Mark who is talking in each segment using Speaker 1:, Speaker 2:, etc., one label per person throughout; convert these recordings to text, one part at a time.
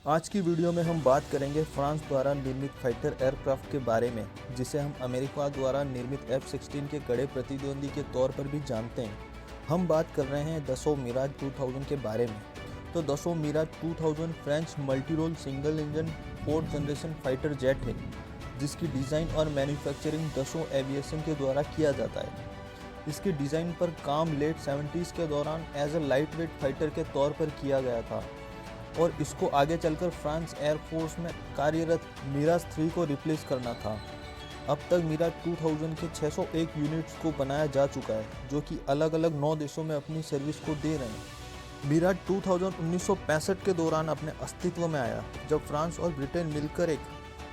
Speaker 1: आज की वीडियो में हम बात करेंगे फ्रांस द्वारा निर्मित फाइटर एयरक्राफ्ट के बारे में, जिसे हम अमेरिका द्वारा निर्मित F-16 के कड़े प्रतिद्वंदी के तौर पर भी जानते हैं। हम बात कर रहे हैं दसों मिराज 2000 के बारे में। तो दसों Mirage 2000 French multirole single engine 4th generation fighter jet है, जिसकी डिज़ाइन और मैन्युफैक्चरिंग दसों एविएशन के द्वारा किया जाता है। इसके डिज़ाइन पर काम लेट 70s के दौरान as a light weight fighter के तौर पर किया गया था और इसको आगे चलकर फ्रांस एयरफोर्स में कार्यरत मिराज 3 को रिप्लेस करना था। अब तक मिराज 2000 के 601 यूनिट्स को बनाया जा चुका है, जो कि अलग अलग 9 देशों में अपनी सर्विस को दे रहे हैं। मिराज 2000 1965 के दौरान अपने अस्तित्व में आया, जब फ्रांस और ब्रिटेन मिलकर एक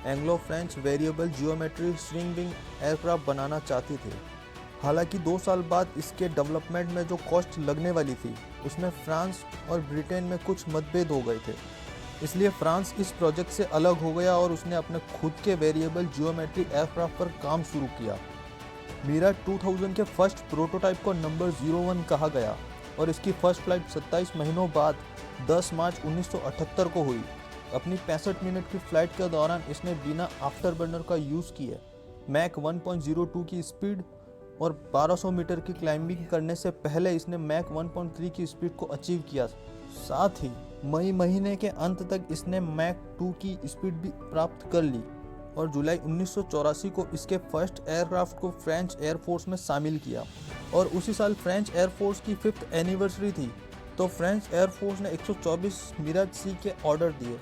Speaker 1: Anglo French variable geometry swing wing aircraft बनाना चाहती थे। हालांकि 2 साल बाद इसके डेवलपमेंट में जो कॉस्ट लगने वाली थी, उसमें फ्रांस और ब्रिटेन में कुछ मतभेद हो गए थे। इसलिए फ्रांस इस प्रोजेक्ट से अलग हो गया और उसने अपने खुद के वेरिएबल जियोमेट्री एयरक्राफ्ट पर काम शुरू किया। मिराज 2000 के फर्स्ट प्रोटोटाइप को नंबर 01 कहा गया और इसकी फर्स्ट फ्लाइट 27 महीनों बाद 10 मार्च 1978 को हुई। अपनी 65 मिनट की फ्लाइट के दौरान इसने बिना आफ्टर बर्नर का यूज़ किए मैक 1.02 की स्पीड और 1200 मीटर की क्लाइंबिंग करने से पहले इसने मैक 1.3 की स्पीड को अचीव किया। साथ ही मई महीने के अंत तक इसने मैक 2 की स्पीड भी प्राप्त कर ली और जुलाई 1984 को इसके फर्स्ट एयरक्राफ्ट को फ्रेंच एयरफोर्स में शामिल किया और उसी साल फ्रेंच एयरफोर्स की 5th एनिवर्सरी थी, तो फ्रेंच एयरफोर्स ने 124 मिराज सी के ऑर्डर दिए।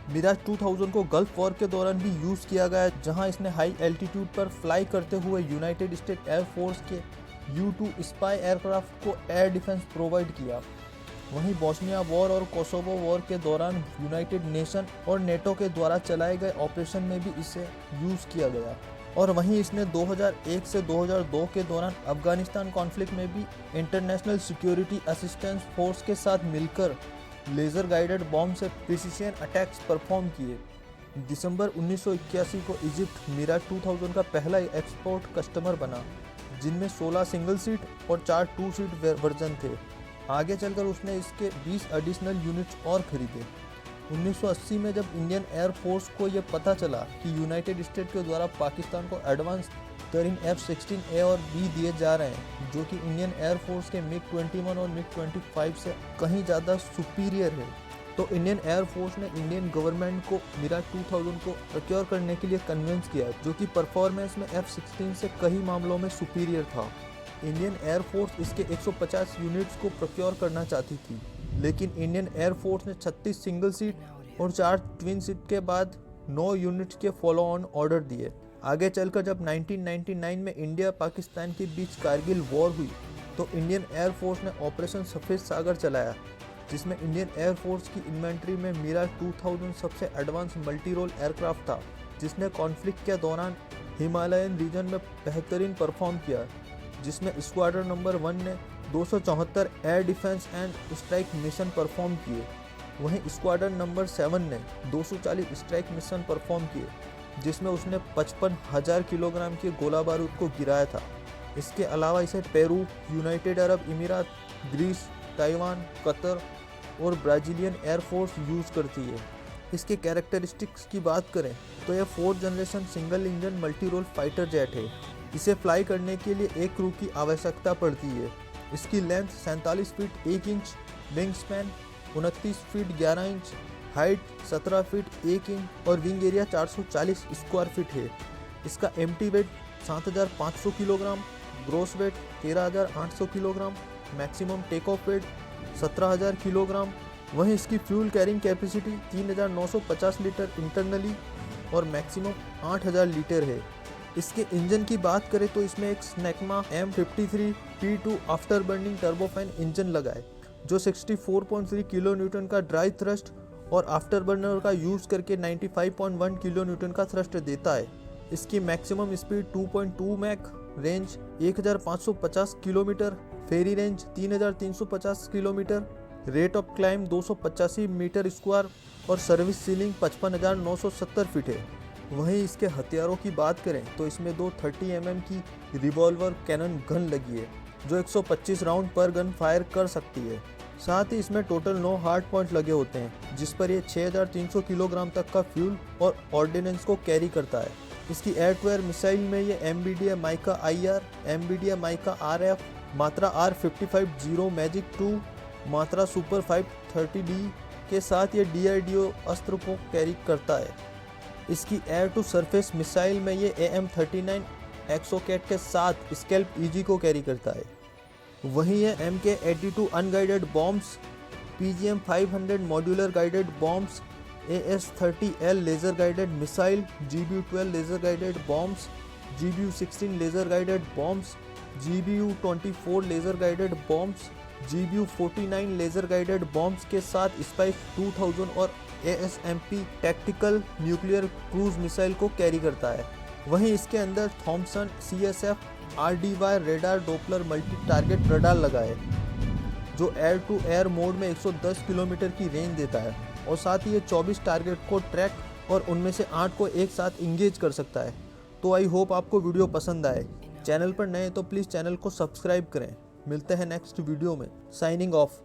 Speaker 1: मिराज 2000 को गल्फ वॉर के दौरान भी यूज़ किया गया, जहां इसने हाई एल्टीट्यूड पर फ्लाई करते हुए यूनाइटेड स्टेट एयरफोर्स के U-2 स्पाई एयरक्राफ्ट को एयर डिफेंस प्रोवाइड किया। वहीं बोस्निया वॉर और कोसोवो वॉर के दौरान यूनाइटेड नेशन और नेटो के द्वारा चलाए गए ऑपरेशन में भी इसे यूज़ किया गया। और वहीं इसने 2001 से 2002 के दौरान अफगानिस्तान कॉन्फ्लिक्ट में भी इंटरनेशनल सिक्योरिटी असिस्टेंस फोर्स के साथ मिलकर लेज़र गाइडेड बॉम्ब से प्रिसीशन अटैक्स परफॉर्म किए। दिसंबर 1981 को इजिप्ट मिराज 2000 का पहला एक्सपोर्ट कस्टमर बना, जिनमें 16 सिंगल सीट और 4 2 सीट वर्जन थे। आगे चलकर उसने इसके 20 एडिशनल यूनिट्स और खरीदे। 1980 में जब इंडियन एयरफोर्स को यह पता चला कि यूनाइटेड स्टेट के द्वारा पाकिस्तान को एडवांस तरीन F-16A और B दिए जा रहे हैं, जो कि इंडियन एयरफोर्स के MiG-21 और MiG-25 से कहीं ज़्यादा सुपीरियर है, तो इंडियन एयरफोर्स ने इंडियन गवर्नमेंट को मिराज 2000 को प्रोक्योर करने के लिए कन्विंस किया, जो कि परफॉर्मेंस में F-16 से कई मामलों में सुपीरियर था। इंडियन एयरफोर्स इसके 150 यूनिट्स को प्रोक्योर करना चाहती थी, लेकिन इंडियन एयरफोर्स ने 36 सिंगल सीट और 4 ट्विन सीट के बाद 9 यूनिट्स के फॉलो ऑन ऑर्डर दिए। आगे चलकर जब 1999 में इंडिया पाकिस्तान के बीच कारगिल वॉर हुई, तो इंडियन एयरफोर्स ने ऑपरेशन सफ़ेद सागर चलाया, जिसमें इंडियन एयरफोर्स की इन्वेंट्री में मिराज 2000 सबसे एडवांस मल्टी रोल एयरक्राफ्ट था, जिसने कॉन्फ्लिक्ट के दौरान हिमालयन रीजन में बेहतरीन परफॉर्म किया, जिसमें स्क्वाड्रन नंबर 1 ने 274 air defence and strike mission perform किए। वहीं स्क्वाड्रन नंबर 7 ने 240 स्ट्राइक मिशन परफॉर्म किए, जिसमें उसने 55,000 किलोग्राम के गोला बारूद को गिराया था। इसके अलावा इसे Peru, United Arab Emirates, Greece, Taiwan, Qatar और ब्राज़ीलियन एयरफोर्स यूज़ करती है। इसके कैरेक्टरिस्टिक्स की बात करें तो यह 4th generation single engine multi role fighter jet है। इसे फ्लाई करने के लिए एक क्रू की आवश्यकता पड़ती है। इसकी length 47 feet 1 inch, wing span 29 feet 11 inch, height 17 feet 1 inch और विंग एरिया 440 स्क्वायर फीट है। इसका empty weight 7,500 kilogram, gross weight 13,800 kilogram, maximum take off weight 17,000 kilogram. वहीं इसकी fuel carrying capacity 3,950 litre internally और मैक्सिमम 8,000 लीटर है। इसके engine की बात करें तो इसमें एक Snecma M53 P2 after burning turbofan engine लगा है, जो 64.3 किलो न्यूटन का ड्राई थ्रस्ट और आफ्टर बर्नर का यूज़ करके 95.1 किलो न्यूटन का थ्रस्ट देता है। इसकी maximum speed 2.2 Mach, range 1550 kilometre, ferry range 3350 kilometre, rate of climb 285 metre square और सर्विस सीलिंग 55,970 फीट है। वहीं इसके हथियारों की बात करें तो इसमें 2 30 mm की रिवॉल्वर कैनन गन लगी है, जो 125 राउंड पर गन फायर कर सकती है। साथ ही इसमें टोटल 9 हार्ड पॉइंट लगे होते हैं, जिस पर ये 6300 किलोग्राम तक का फ्यूल और ऑर्डिनेंस को कैरी करता है। इसकी एयर टू एयर मिसाइल में ये MBDA mica IR, MBDA mica RF, मात्रा R55-0 मैजिक 2, मात्रा सुपर 530D के साथ ये DRDO अस्त्र को कैरी करता है। इसकी एयर टू सरफेस मिसाइल में ये AM-39 एक्सोकेट के साथ स्कैल्प EG को कैरी करता है। वहीं ये MK-82 unguided bombs, PGM-500 modular guided bombs, AS-30L laser guided missile, GBU-12 laser guided bombs, GBU-16 laser guided bombs, GBU-24 laser guided bombs, GBU-49 laser guided bombs के साथ Spice 2000 और ASMP tactical nuclear cruise missile को carry करता है। वहीं इसके अंदर Thomson CSF RDY radar Doppler multi target radar लगा है, जो एयर टू एयर मोड में 110 किलोमीटर की रेंज देता है और साथ ही ये 24 टारगेट को ट्रैक और उनमें से 8 को एक साथ इंगेज कर सकता है। तो आई होप आपको वीडियो पसंद आए। चैनल पर नए तो प्लीज़ चैनल को सब्सक्राइब करें। मिलते हैं नेक्स्ट वीडियो में। Signing off.